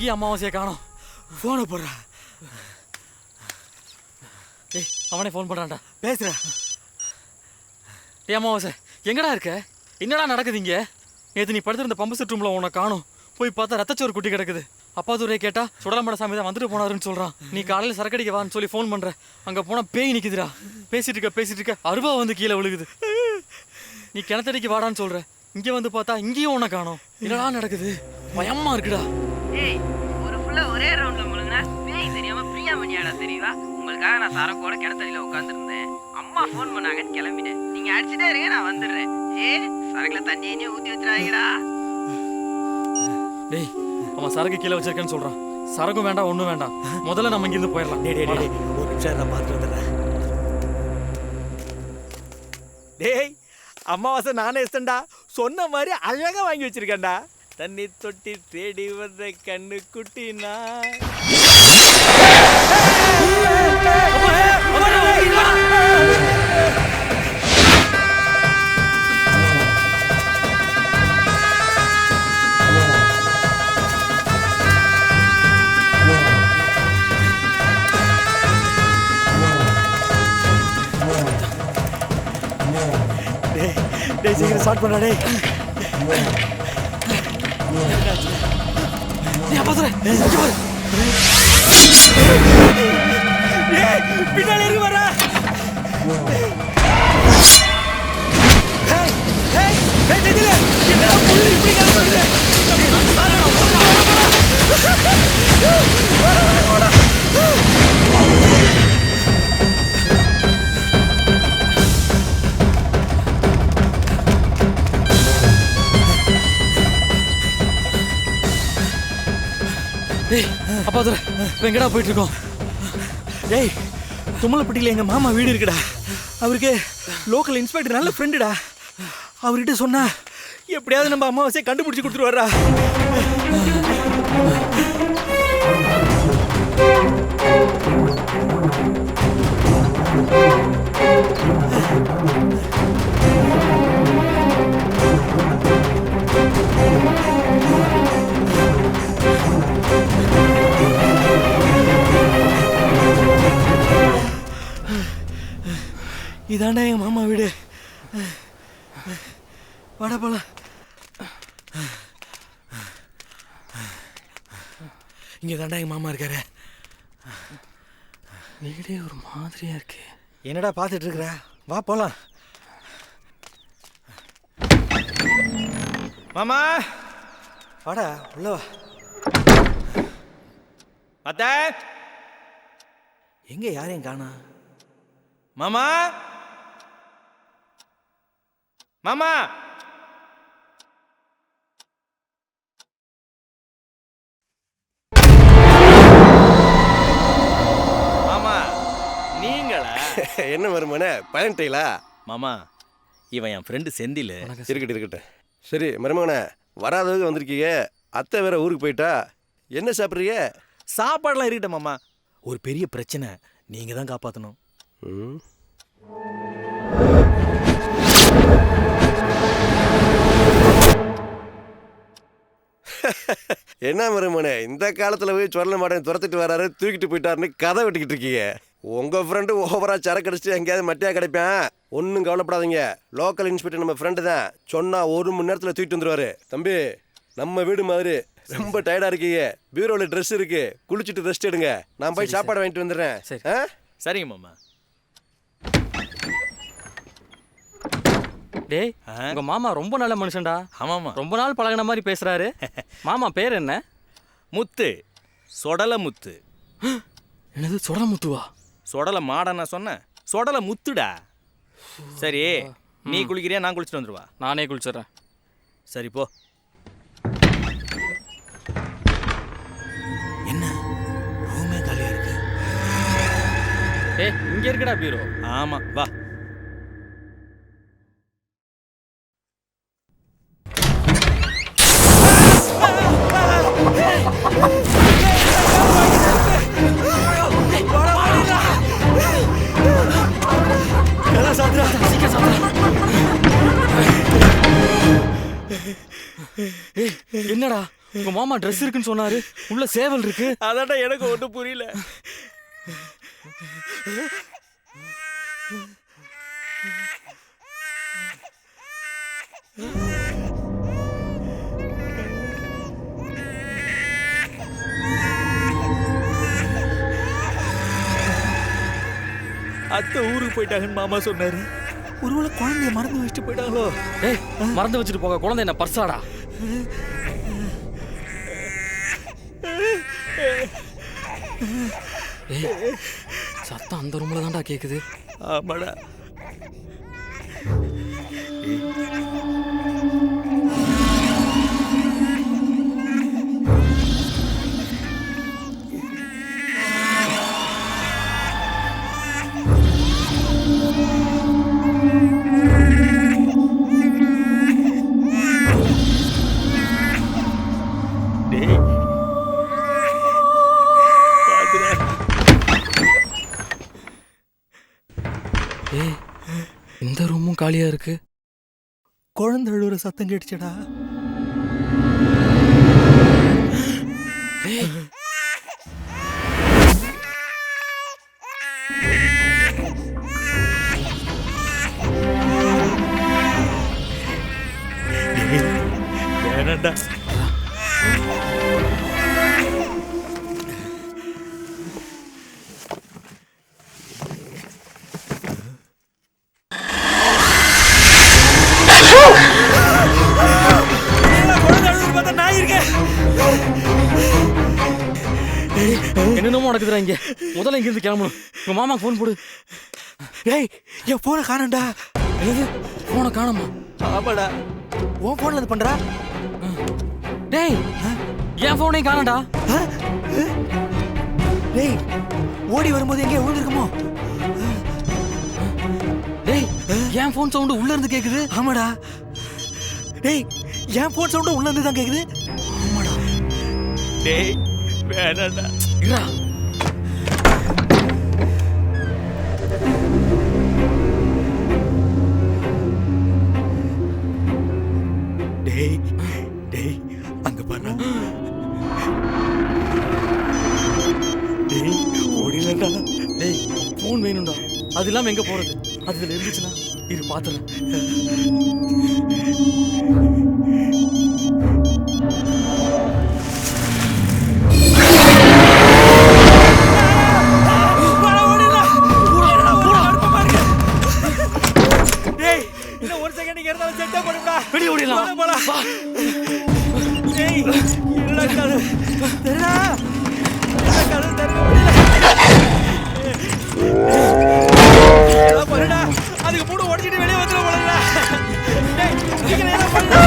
இங்கேயும் அமாவாசையை காணோம். ஃபோனை போடுறா. ஏய் அவனே ஃபோன் பண்ணுறான்டா. பேசுகிறேன். ஏ அமாவாசை எங்கடா இருக்க? என்னடா நடக்குது இங்கே? நேற்று நீ படுத்திருந்த பம்பு செட் ரூமில் உன்னை காணும். போய் பார்த்தா ரத்தச்சோறு குட்டி கிடக்குது. அப்பா தூரே கேட்டா சுடலம்பட சாமி தான் வந்துட்டு போனாருன்னு சொல்கிறான். நீ காலையில் சரக்கடிக்க வான்னு சொல்லி ஃபோன் பண்ணுற. அங்கே போனால் பேய் நிற்குதுடா. பேசிட்டு இருக்க அருவா வந்து கீழே விழுகுது. நீ கிணத்தடிக்கு வாடான்னு சொல்கிற. இங்கே வந்து பார்த்தா இங்கேயும் உன்னை காணோம். என்னடா நடக்குது? பயமா இருக்குடா. ஏய் ஒரு ஃபுல்லா ஒரே ரவுண்ட்ல முழுங்கினா பேய் தெரியாம பிரியா மணியாடா தெரியுவா? உங்களுக்காக நான் சரக்கோட கிணத்தடியில உட்காந்துருந்தேன். அம்மா ஃபோன் பண்ணாங்கன்னு கிளம்பிட்டேன். நீங்க அடிச்சுட்டே இருங்க, நான் வந்துடுறேன். சரக்குல தண்ணியே ஊற்றி வச்சுறாங்கடா. டேய் அவன் சரக்கு கீழே வச்சிருக்கேன்னு சொல்கிறான். சரக்கும் வேண்டாம் ஒன்றும் வேண்டாம். முதல்ல நம்ம இங்கிருந்து போயிடலாம். ஒரு நிமிஷம் நான் பார்த்துட்டு வந்துடுறேன். டேய் அமாவாசை நானே இஷ்டண்டா. சொன்ன மாதிரி அழகாக வாங்கி வச்சிருக்கேன்டா. தண்ணி தொட்டி தேடி வந்த கண்ணு குட்டினா. டேய் சீக்கிரம் ஸ்டார்ட் பண்ணா. டேய் பின்னாடி இருக்கு வர. டேய் அப்பா தூர எங்கடா போயிட்டு இருக்கோம்? டேய் தும்மலப்பட்டியில் எங்கள் மாமா வீடு இருக்குடா. அவருக்கு லோக்கல் இன்ஸ்பெக்டர் நல்ல ஃப்ரெண்டுடா. அவர்கிட்ட சொன்னா எப்படியாவது நம்ம அமாவாசையை கண்டுபிடிச்சி கொடுத்துருவாரா. இதாண்டா என் மாமா வீடு. வாடா போலாம். இங்கே தாண்டா எங்கள் மாமா இருக்காரு. வீடே ஒரு மாதிரியா இருக்கு. என்னடா பார்த்துட்டு இருக்கிற? வா போலாம். மாமா வாடா உள்ள வா. அத்த எங்க யாரையும் காணா. மாமா மாமா மாமா நீங்களா? என்ன மருமனே பயன்ட்டீங்களா? மாமா இவன் என் ஃப்ரெண்டு செந்தில். இருக்கட்டும். சரி மருமகனே வராதவங்க வந்திருக்கீங்க. அத்தை வேற ஊருக்கு போயிட்டா. என்ன சாப்பிட்றீங்க? சாப்பாடெல்லாம் இருக்கட்டும் மாமா. ஒரு பெரிய பிரச்சனை, நீங்கள் தான் காப்பாற்றணும். என்ன மருமனே இந்த காலத்தில் போய் சொல்ல மாட்டேன் துரத்திட்டு வராரு தூக்கிட்டு போயிட்டாருன்னு கதை வெட்டிக்கிட்டு இருக்கீங்க. உங்கள் ஃப்ரெண்டு ஓவரா சரக்கு அடிச்சுட்டு எங்கேயாவது மட்டியாக கிடைப்பேன். ஒன்றும் கவலைப்படாதீங்க. லோக்கல் இன்ஸ்பெக்டர் நம்ம ஃப்ரெண்டு தான். சொன்னால் 1 மணி நேரத்தில் தூக்கிட்டு வந்துடுவார். தம்பி நம்ம வீடு மாதிரி ரொம்ப டயர்டாக இருக்கீங்க. பீரோவில் ட்ரெஸ் இருக்கு, குளிச்சுட்டு ரெஸ்ட் எடுங்க. நான் போய் சாப்பாடு வாங்கிட்டு வந்துடுறேன். சரிங்க மாமா. டேய் உங்க மாமா ரொம்ப நல்ல மனுஷன்டா. ஆமாம்மா ரொம்ப நாள் பழகின மாதிரி பேசுறாரு. மாமா பேர் என்ன? முத்து. சொடல முத்து. என்னது சொடல முத்துவா? சொடல மாட நான் சொன்னேன். சொடல முத்துடா. சரி நீ குளிக்கிறியா நான் குளிச்சுட்டு வந்துடுவா? நானே குளிச்சிடுறேன். சரி போ. என்ன ரூமே காலியா இருக்கு? ஏய் இங்க இருக்குடா பீரோ. ஆமா வா. என்னடா உங்க மாமா ட்ரெஸ் இருக்குன்னு சொன்னாரு, உள்ள சேவல் இருக்கு. அதான்டா எனக்கு ஒன்றும் புரியல. அத்தை ஊருக்கு போயிட்டாங்கன்னு மாமா சொன்னாரு. ஒருவேளை குழந்தைய மறந்து வச்சுட்டு போயிட்டாங்களோ? ஏய், மறந்து வச்சுட்டு போக, குழந்தை என்ன பர்சாடா? ஏய், சத்தம் அந்த ரூம்ல தான்டா கேக்குது. ஆமாடா. ஏய், இந்த ரூமும் காலியா இருக்கு. குழந்தை அழுவுற சத்தம் கேட்டுச்சடா. வேணாண்டா. என்னென்னமோ நடக்குதுடா இங்க. முதல்ல இங்க இருந்து கிளம்பணும். உங்க மாமாக்கு ஃபோன் போடு. ஏய், என் போனை காணோம்டா. என்னது, போனை காணோமா? ஆமாடா. உன் போன்ல இது பண்றா? டேய், என் போனையும் காணோம்டா. டேய், ஓடி வரும்போது எங்கேயோ விழுந்திருக்குமோ? டேய், என் போன் சவுண்ட் உள்ள இருந்து கேக்குது. ஆமாடா. டேய், என் போன் சவுண்ட் உள்ள இருந்து தான் கேக்குது. ஆமாடா. டேய், வேணாண்டா. இருடா. டேய், டேய், அங்க பாரு. டேய், ஓடிலடா. டேய், போன் வேணும்டா. அது இல்லாம எங்க போறது? அது இதுல இருந்துச்சுன்னா இரு பாத்துறேன். வெளியே ஓடிடலாம். வா. டேய், என்னடா கதை? தெரியல. கதை தெரியல. பாருடா, அதுக்கு மூணு உடச்சிட்டு வெளியே வந்துடும் போலடா. டேய், சீக்கிரம் என்ன பண்ணு?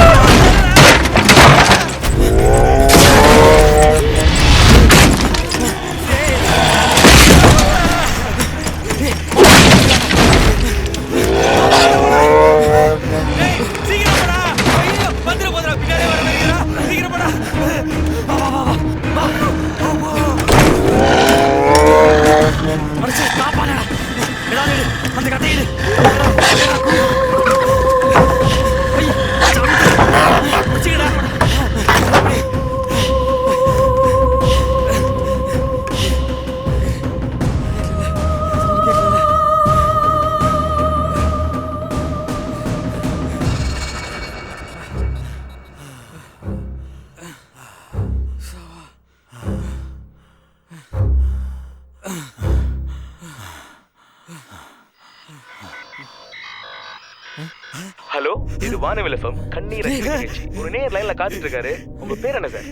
ஹலோ, இது வானவில் எஃப்எம் கண்ணீர் நிகழ்ச்சி. ஒரு நேர் லைன்ல காத்துட்டு இருக்காரு. உங்க பேர் என்ன சார்?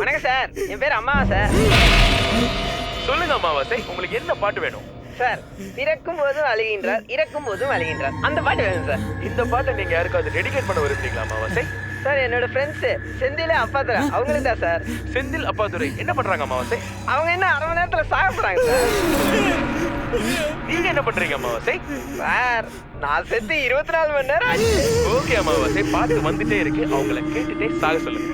வணக்கம் சார், என் பேர் அம்மாவா சார். சொல்லுங்க அம்மாவாசை, உங்களுக்கு என்ன பாட்டு வேணும்? சார், பிறக்கும் போதும் அழுகின்றார், இறக்கும் போதும் அழுகின்றார், அந்த பாட்டு வேணும் சார். இந்த பாட்டை நீங்க யாருக்காவது டெடிகேட் பண்ண விரும்புறீங்களா அம்மாவாசை? சார், என்னோட ஃப்ரெண்ட்ஸ் செந்தில அப்பாத்துறை அவங்களுக்கு தான் சார். செந்தில் அப்பாதுரை என்ன பண்றாங்க அம்மாவாசை? அவங்க என்ன அரை மணி நேரத்துல சாக போறாங்க சார். நீங்க என்ன பண்றீங்க அம்மாவாசை? சார், நான் செத்து 24 மணி நேரம் ஆச்சு. ஓகே அம்மாவாசை, பாட்டு வந்துட்டே இருக்கு, அவங்கள கேட்டுட்டே சாக சொல்லுங்க.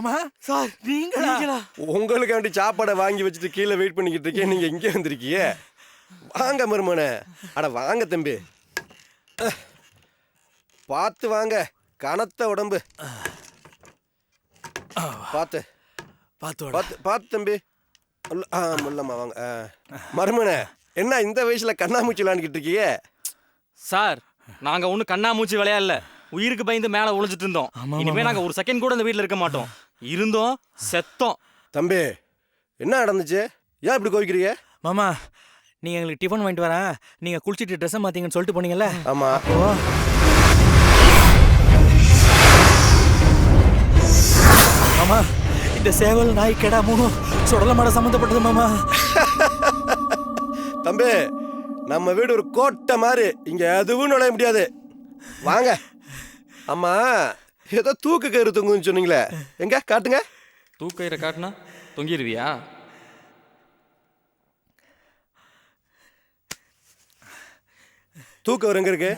மாமா சார் நீங்களா? உங்களுக்கு வேண்டி சாப்பாடை வாங்கி வச்சுட்டு கீழே வெயிட் பண்ணிக்கிட்டு இருக்கேன், நீங்க இங்கே வந்திருக்கீங்க. வாங்க மருமனே. அட வாங்க தம்பி, பார்த்து வாங்க, கனத்த உடம்பு. பார்த்து பார்த்து பார்த்து பார்த்து தம்பி. முள்ளம்மா வாங்க. மருமனே, என்ன இந்த வயசுல கண்ணாமூச்சி விளாண்டுக்கிட்டு இருக்கீங்க? சார் நாங்க ஒன்றும் கண்ணாமூச்சி விளையாடல, உயிருக்கு பயந்து மேலே ஒளிஞ்சிட்டு இருந்தோம். இனிமே நாங்க ஒரு செகண்ட் கூட இந்த வீட்டில் இருக்க மாட்டோம். இருந்தோம் செத்தோம். தம்பி என்ன நடந்துச்சு? ஏன் இப்படி கோவிக்கிறீங்க? மாமா, நீங்க எங்களுக்கு டிஃபன் வாங்கிட்டு வரேன், நீங்க குளிச்சிட்டு ட்ரெஸ்ஸை மாத்தீங்கன்னு சொல்லிட்டு போனீங்கல்ல. ஆமா. மாமா, இந்த சேவல் நாய் கெடா மூணும் சுடலமாட சம்மந்தப்பட்டது மாமா. தம்பி, நம்ம வீடு ஒரு கோட்டை மாதிரி, இங்க எதுவும் நுழைய முடியாது. வாங்க. அம்மா, ஏதோ தூக்கு கயிறு தொங்குன்னு சொன்னீங்களே, எங்க காட்டுங்க. தூக்கயிறை காட்டினா தொங்கிடுவியா? தூக்கு எங்க இருக்கு?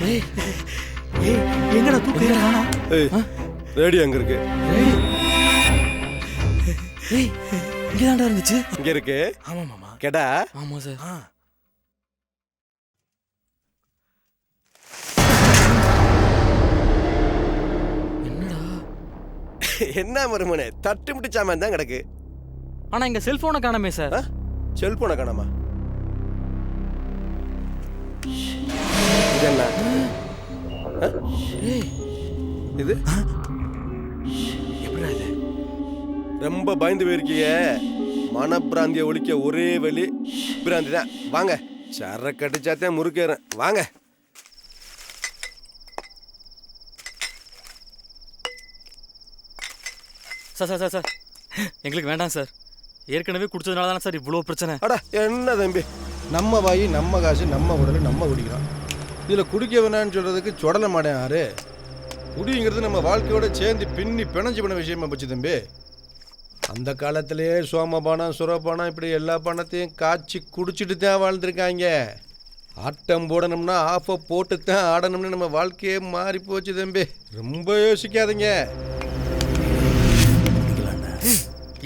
ஏய், எங்கடா தூக்கு காணோம்? ரேடியோ எங்க இருக்கு? ஏய், இங்கதான்டா இருந்துச்சு. இங்க இருக்கு. ஆமா மாமா. கேட்டா? ஆமா சார். என்னடா? என்ன மருமனே, தட்டு முட்டி சாமான் தான் கிடக்கு. ஆனா இங்க செல்போனை காணமே சார். செல்போனை காணாமா? இது என்ன? இது எப்படிடா இது? ரொம்ப பயந்து போயிருக்கீங்க. மனப்பிராந்தியை ஒழிக்க ஒரே வழி பிராந்தி தான். வாங்க, சர கட்டிச்சாத்தே முறுக்கேறேன். வாங்க. சார் சார் சார் சார் எங்களுக்கு வேண்டாம் சார். ஏற்கனவே குடிச்சதுனால தானே சார் இவ்வளோ பிரச்சனை. அடா என்ன தம்பி, நம்ம வாய் நம்ம காசு நம்ம உடல் நம்ம குடிக்கிறோம். இதில் குடிக்க வேணான்னு சொல்கிறதுக்கு சுடல மாட்டேன் யாரு. குடிங்கிறது நம்ம வாழ்க்கையோட சேர்ந்து பின்னி பிணைஞ்சு பண்ண விஷயமா போச்சு தம்பி. அந்த காலத்திலேயே சோமபானம் சுரபானம் இப்படி எல்லா பணத்தையும் காய்ச்சி குடிச்சிட்டு தான் வாழ்ந்துருக்காங்க. ஆட்டம் போடணும்னா ஆஃபை போட்டு தான் ஆடணும்னு நம்ம வாழ்க்கையே மாறி போச்சு தம்பி. ரொம்ப யோசிக்காதீங்க.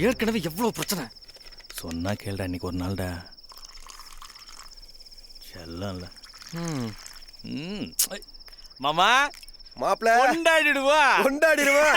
ஏற்கனவே எவ்வளோ பிரச்சனை. சொன்னா கேளுடா, இன்னைக்கு ஒரு நாள்டா. செல்லம்ல. மாமா மாப்பிள்ள கொண்டாடிடுவா. கொண்டாடிடுவா.